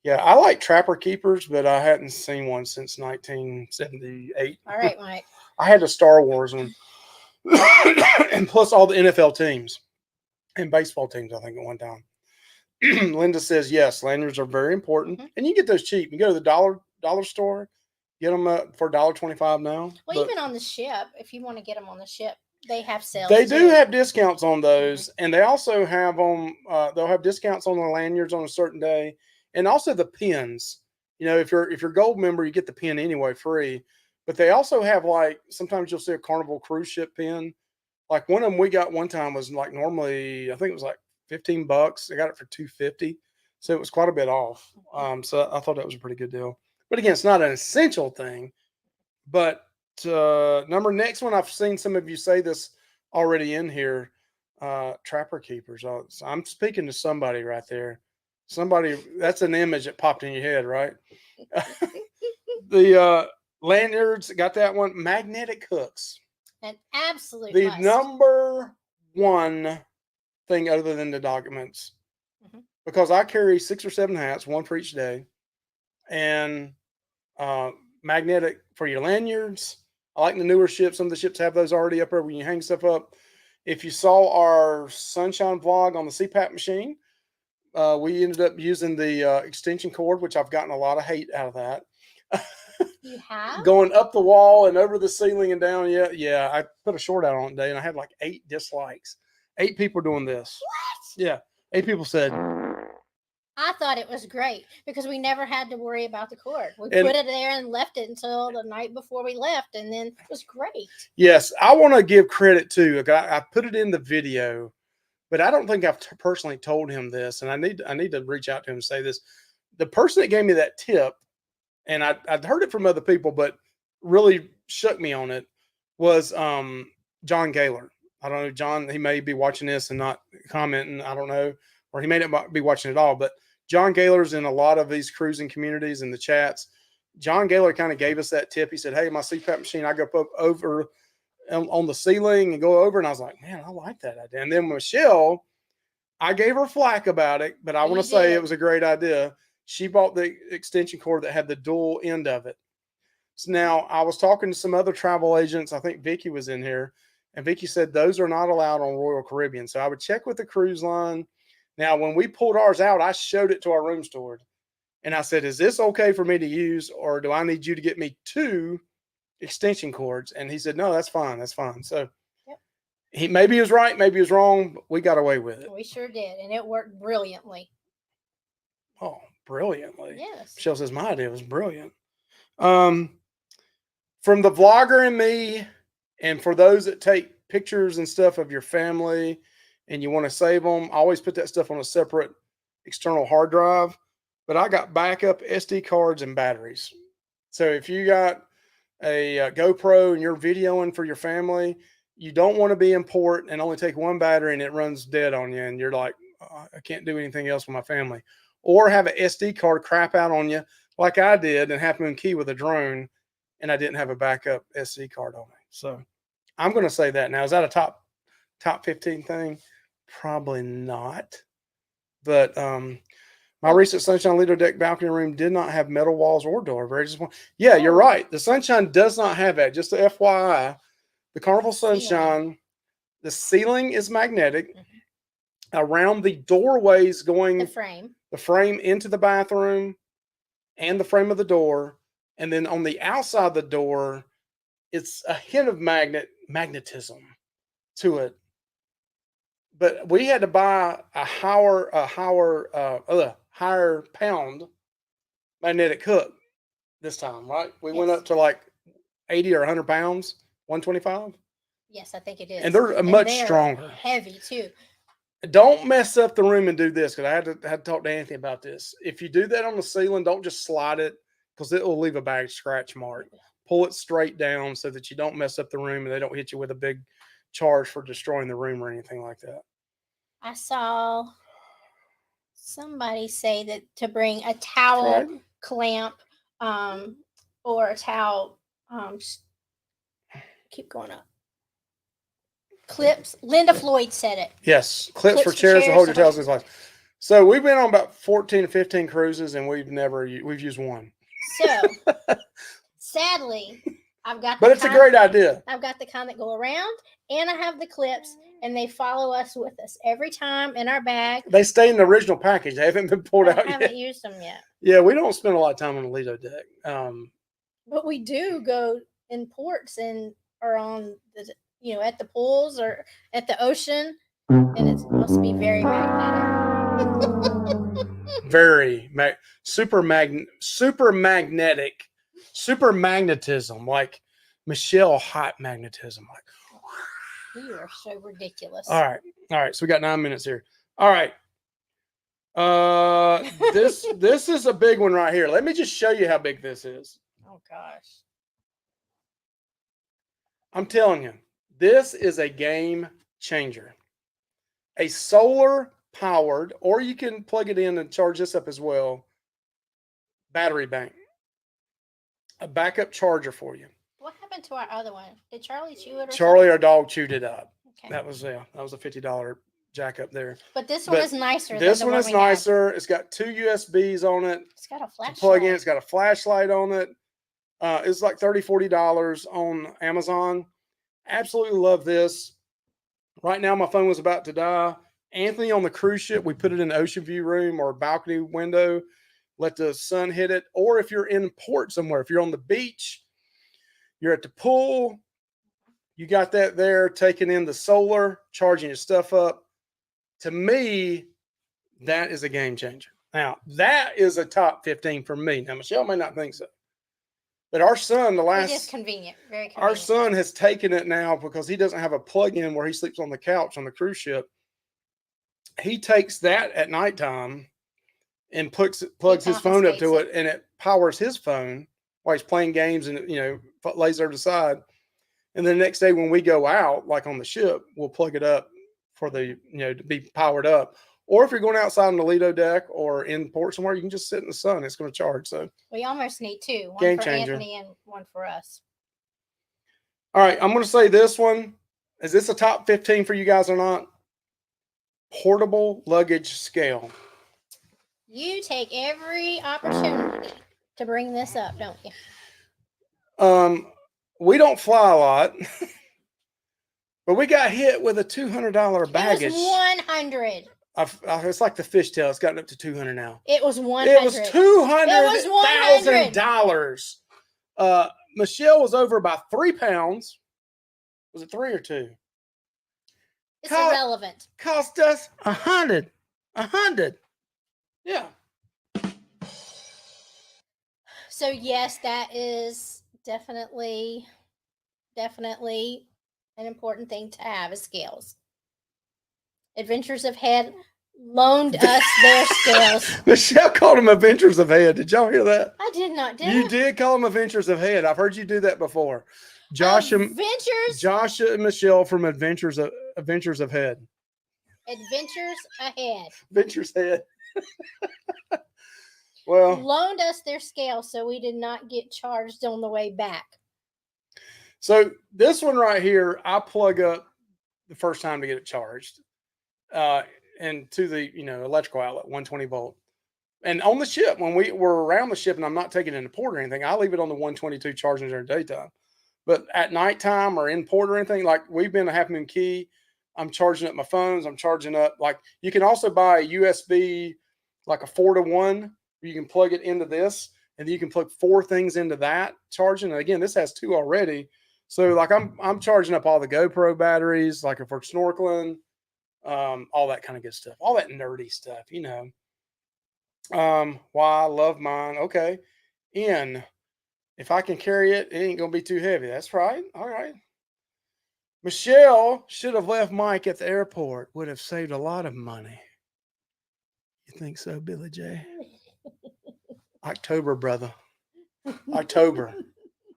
Yeah, I like trapper keepers, but I hadn't seen one since 1978. All right, Mike. I had a Star Wars one. And plus all the NFL teams and baseball teams, I think, at one time. Linda says, yes, lanyards are very important. And you get those cheap. You go to the dollar store, get them for $1.25 now. Well, even on the ship, if you want to get them on the ship, they have sales. They do have discounts on those. And they also have them, they'll have discounts on the lanyards on a certain day. And also the pins. If you're a gold member, you get the pin anyway free. But they also have, like, sometimes you'll see a Carnival cruise ship pin. Like one of them we got one time was like normally, I think it was like $15. I got it for $2.50. So it was quite a bit off. So I thought that was a pretty good deal. But again, it's not an essential thing. But next one, I've seen some of you say this already in here, trapper keepers. So I'm speaking to somebody right there. Somebody, that's an image that popped in your head, right? The lanyards, got that one. Magnetic hooks. An absolute the must. Number one thing other than the documents. Because I carry 6 or 7 hats, one for each day. And magnetic for your lanyards. I like the newer ships. Some of the ships have those already up there when you hang stuff up. If you saw our Sunshine vlog on the CPAP machine, we ended up using the extension cord, which I've gotten a lot of hate out of that. You have? Going up the wall and over the ceiling and down. Yeah. I put a short out on it today and I had like 8 dislikes. 8 people doing this. What? Yeah. 8 people said. I thought it was great because we never had to worry about the cord. We put it there and left it until the night before we left, and then it was great. Yes, I want to give credit to. I put it in the video. but I don't think I've personally told him this, and I need to reach out to him and say this. The person that gave me that tip, and I'd heard it from other people, but really shook me on it, was John Gaylor. I don't know, John, he may be watching this and not commenting, I don't know, or he may not be watching it all, but John Gaylor's in a lot of these cruising communities in the chats. John Gaylor kind of gave us that tip. He said, hey, my CPAP machine, I go up over on the ceiling and go over. And I was like, man, I like that idea. And then Michelle, I gave her flack about it, but I want to say it was a great idea. She bought the extension cord that had the dual end of it. So now I was talking to some other travel agents. I think Vicky was in here, and Vicky said those are not allowed on Royal Caribbean. So I would check with the cruise line. Now, when we pulled ours out, I showed it to our room steward, and I said, is this okay for me to use, or do I need you to get me 2 extension cords? And he said, no, that's fine. That's fine. So maybe he was right, maybe he was wrong, but we got away with it. We sure did, and it worked brilliantly. Oh, brilliantly. Yes. Michelle says my idea was brilliant. From the vlogger and me, and for those that take pictures and stuff of your family and you want to save them, I always put that stuff on a separate external hard drive. But I got backup SD cards and batteries. So if you got a GoPro and you're videoing for your family, you don't want to be in port and only take 1 battery and it runs dead on you, and you're like, oh, I can't do anything else with my family. Or have an SD card crap out on you like I did in Half Moon Key with a drone, and I didn't have a backup SD card on me. So I'm going to say that. Now, is that a top 15 thing? Probably not. But my recent Sunshine Lido Deck balcony room did not have metal walls or door. Very disappointing. Yeah, you're right. The Sunshine does not have that. Just a FYI, the Carnival Sunshine, the ceiling is magnetic. Around the doorways going the frame into the bathroom and the frame of the door, and then on the outside of the door, it's a hint of magnetism to it. But we had to buy a higher pound magnetic hook this time, right? We went up to like 80 or 100 pounds, 125. Yes, I think it is. And they're much stronger. Heavy too. Don't mess up the room and do this, because I had to talk to Anthony about this. If you do that on the ceiling, don't just slide it, because it will leave a bad scratch mark. Pull it straight down so that you don't mess up the room and they don't hit you with a big charge for destroying the room or anything like that. I saw somebody say that to bring a towel clamp or a towel keep going up. Clips. Linda Floyd said it. Yes, clips for chairs to hold your towels in place. So we've been on about 14 to 15 cruises, and we've used one. So sadly, I've got. But it's a great idea. I've got the kind that go around, and I have the clips, and they follow us with us every time in our bag. They stay in the original package. They haven't been pulled out yet. I haven't used them yet. Yeah, we don't spend a lot of time on the Lido deck. But we do go in ports and are on the, at the pools or at the ocean, and it must be very magnetic. Very super magnetic, super magnetism, like Michelle hot magnetism. Like, you are so ridiculous. All right. So we got 9 minutes here. All right. This is a big one right here. Let me just show you how big this is. Oh gosh. I'm telling you, this is a game changer. A solar powered, or you can plug it in and charge this up as well, battery bank. A backup charger for you. What happened to our other one? Did Charlie chew it or Charlie, something? our dog, chewed it up. Okay. That was a $50 jack up there. But this one is nicer. This one is nicer. It's got 2 USBs on it. It's got a flashlight. Plug in. It's got a flashlight on it. It's like $30-$40 on Amazon. Absolutely love this. Right now, my phone was about to die. Anthony on the cruise ship, we put it in the ocean view room or balcony window, let the sun hit it. Or if you're in port somewhere, if you're on the beach, you're at the pool, you got that there, taking in the solar, charging your stuff up. To me, that is a game changer. Now, that is a top 15 for me. Now, Michelle may not think so. But our son, it is convenient, very convenient. Our son has taken it now because he doesn't have a plug-in where he sleeps on the couch on the cruise ship. he takes that at nighttime and plugs He his phone up confiscates to it. it, and it powers his phone while he's playing games, and lays there to the side. And then the next day when we go out, like on the ship, we'll plug it up for the to be powered up. Or if you're going outside on the Lido deck or in port somewhere, you can just sit in the sun. It's going to charge. So We almost need two, one game for changer. Anthony and one for us. All right, I'm going to say this one. Is this a top 15 for you guys or not? Portable luggage scale. You take every opportunity to bring this up, don't you? We don't fly a lot, but we got hit with a $200 baggage. It was 100. It's like the fishtail. It's gotten up to 200 now. It was 100. It was $200,000. Michelle was over by 3 pounds. Was it 3 or 2? It's irrelevant. Cost us 100. 100. Yeah. So yes, that is definitely an important thing to have is scales. Adventures of Head loaned us their scales. Michelle called them Adventures of Head. Did y'all hear that? I did not. You did call them Adventures of Head. I've heard you do that before. Josh and Michelle from Adventures of Head. Adventures Ahead. Adventures Head. Well, loaned us their scale, so we did not get charged on the way back. So this one right here, I plug up the first time to get it charged, and to the electrical outlet, 120 volt. And on the ship, when we're around the ship, and I'm not taking it in the port or anything, I leave it on the 122 charging during daytime. But at nighttime or in port or anything, like we've been to Half Moon Key, I'm charging up my phones. I'm charging up, like, you can also buy a USB, like a 4-to-1. You can plug it into this, and then you can plug 4 things into that charging. And again, this has 2 already. So like I'm charging up all the GoPro batteries, like if we're snorkeling, all that kind of good stuff, all that nerdy stuff, Why I love mine. Okay. If I can carry it, it ain't gonna be too heavy. That's right. All right. Michelle should have left Mike at the airport. Would have saved a lot of money. You think so, Billy J? October, brother. October.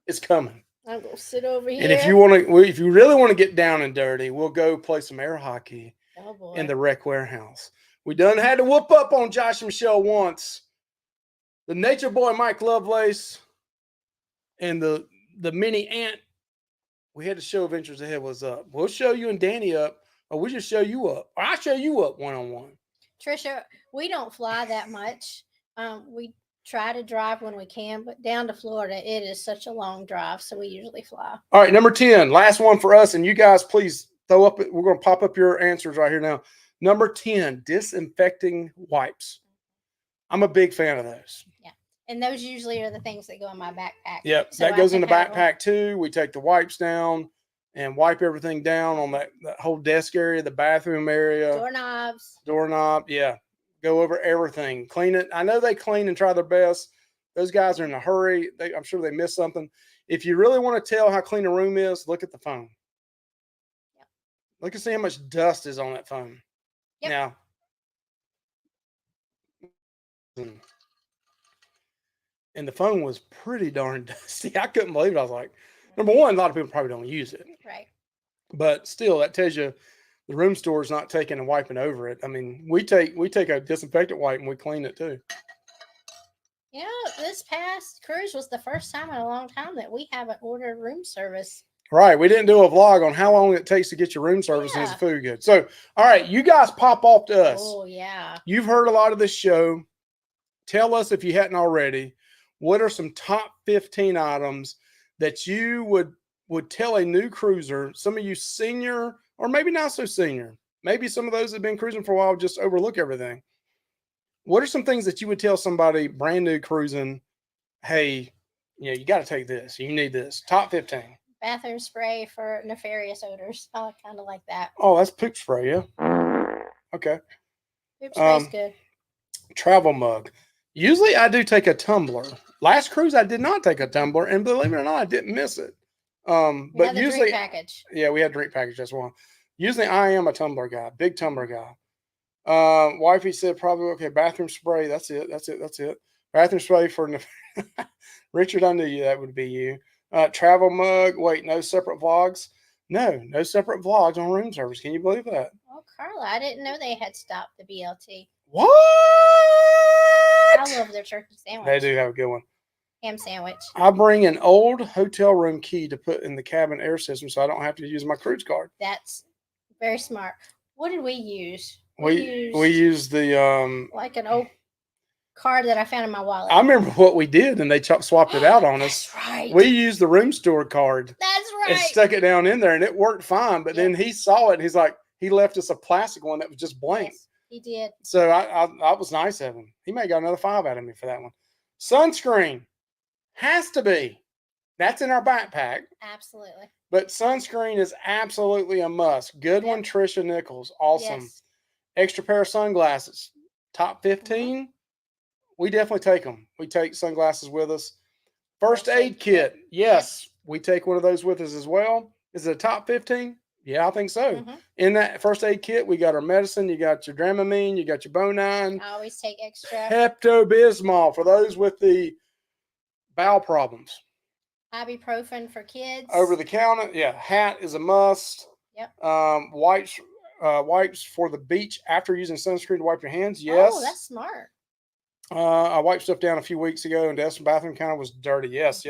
It's coming. I'm gonna sit over here. And if you really want to get down and dirty, we'll go play some air hockey in the rec warehouse. We done had to whoop up on Josh and Michelle once. The Nature Boy Mike Lovelace and the mini ant. We had to show Adventures Ahead was up. We'll show you and Danny up, or we just show you up, or I'll show you up one-on-one. Trisha, we don't fly that much. We try to drive when we can, but down to Florida, it is such a long drive, so we usually fly. All right, number 10, last one for us, and you guys please throw up. We're going to pop up your answers right here now. Number 10, disinfecting wipes. I'm a big fan of those. Yeah, and those usually are the things that go in my backpack. Yep, so that goes in the backpack too. We take the wipes down and wipe everything down on that whole desk area, the bathroom area. Doorknob, yeah. Go over everything. Clean it. I know they clean and try their best. Those guys are in a hurry. I'm sure they missed something. If you really want to tell how clean a room is, look at the phone. Yep. Look and see how much dust is on that phone. Yep. Now, and the phone was pretty darn dusty. I couldn't believe it. I was like, number one, a lot of people probably don't use it. Right. But still, that tells you the room store is not taking and wiping over it. I mean, we take a disinfectant wipe and we clean it too. This past cruise was the first time in a long time that we haven't ordered room service. Right. We didn't do a vlog on how long it takes to get your room service and it's food good. So, all right, you guys pop off to us. Oh, yeah. You've heard a lot of this show. Tell us, if you hadn't already, what are some top 15 items that you would tell a new cruiser, some of you senior or maybe not so senior, maybe some of those that have been cruising for a while just overlook everything. What are some things that you would tell somebody brand new cruising, hey, you got to take this. You need this. Top 15. Bathroom spray for nefarious odors. I kind of like that. Oh, that's poop spray, yeah. Okay. Poop spray's good. Travel mug. Usually I do take a tumbler. Last cruise I did not take a tumbler, and believe it or not, I didn't miss it. But usually, drink package. Yeah, we had drink package. That's one. Usually I am a tumbler guy, big tumbler guy. Wifey said probably okay. Bathroom spray. That's it. Bathroom spray for Richard. I knew you. That would be you. Travel mug. Wait, no separate vlogs. No separate vlogs on room service. Can you believe that? Oh, Carla, I didn't know they had stopped the BLT. What? I love their turkey sandwich. They do have a good one. Ham sandwich. I bring an old hotel room key to put in the cabin air system so I don't have to use my cruise card. That's very smart. What did we use? We used the like an old card that I found in my wallet. I remember what we did, and they swapped it out on us. That's right. We used the room store card. That's right. And stuck it down in there, and it worked fine. But then he saw it, and he's like, he left us a plastic one that was just blank. Yes, he did. So I was nice of him. He may have got another 5 out of me for that one. Sunscreen has to be. That's in our backpack. Absolutely. But sunscreen is absolutely a must. Good one, Trisha Nichols. Awesome. Yes. Extra pair of sunglasses. Top 15. Mm-hmm. We definitely take them. We take sunglasses with us. First aid kit. Yes. We take one of those with us as well. Is it a top 15? Yeah, I think so. Mm-hmm. In that first aid kit, we got our medicine. You got your Dramamine. You got your Bonine. I always take extra. Pepto-Bismol for those with the bowel problems. Ibuprofen for kids. Over the counter. Yeah. Hat is a must. Yep. Wipes for the beach after using sunscreen to wipe your hands. Yes. Oh, that's smart. I wiped stuff down a few weeks ago, and the bathroom kind of was dirty. Yes.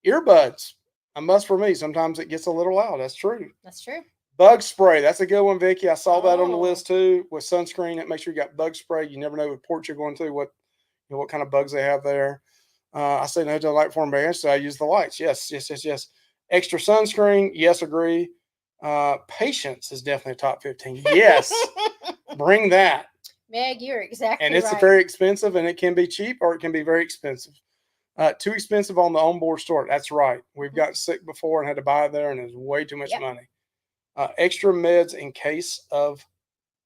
Earbuds, a must for me. Sometimes it gets a little loud. That's true. That's true. Bug spray. That's a good one, Vicky. I saw that on the list too. With sunscreen, make sure you got bug spray. You never know what port you're going to, what kind of bugs they have there. I say no to the light form band, so I use the lights. Yes. Extra sunscreen. Yes, agree. Patience is definitely a top 15. Yes. Bring that. Meg, you're exactly right. And it's very expensive, and it can be cheap or it can be very expensive. Too expensive on the onboard store. That's right. We've gotten sick before and had to buy it there, and it's way too much money. Extra meds in case of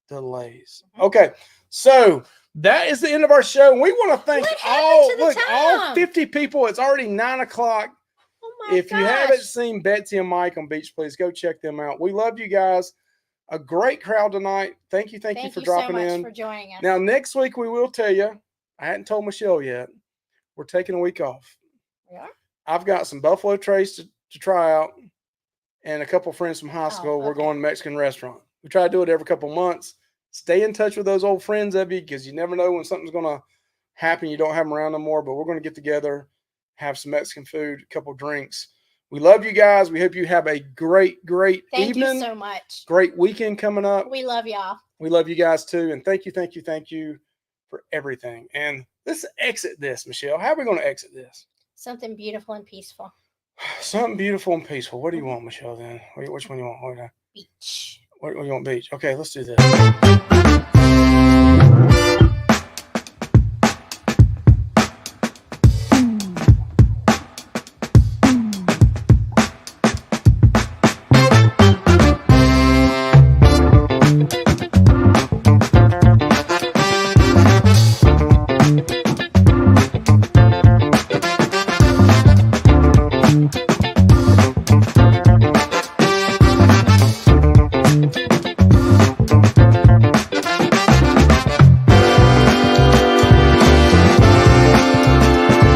delays. Okay, so that is the end of our show. We want to thank all 50 people. It's already 9 o'clock. Oh my If you haven't seen Betsy and Mike on Beach Please, go check them out. We love you guys. A great crowd tonight. Thank you for dropping in. Thank you so much for joining us. Now, next week we will tell you, I hadn't told Michelle yet, we're taking a week off. We are? I've got some Buffalo Trace to try out, and a couple of friends from high school. We're going to a Mexican restaurant. We try to do it every couple of months. Stay in touch with those old friends of you, because you never know when something's going to happen. You don't have them around no more, but we're going to get together, have some Mexican food, a couple of drinks. We love you guys. We hope you have a great evening. Thank you so much. Great weekend coming up. We love y'all. We love you guys too. And thank you for everything. And let's exit this, Michelle. How are we going to exit this? Something beautiful and peaceful. Something beautiful and peaceful. What do you want, Michelle, then? Which one do you want? Beach. What do you want, beach? Okay, let's do this.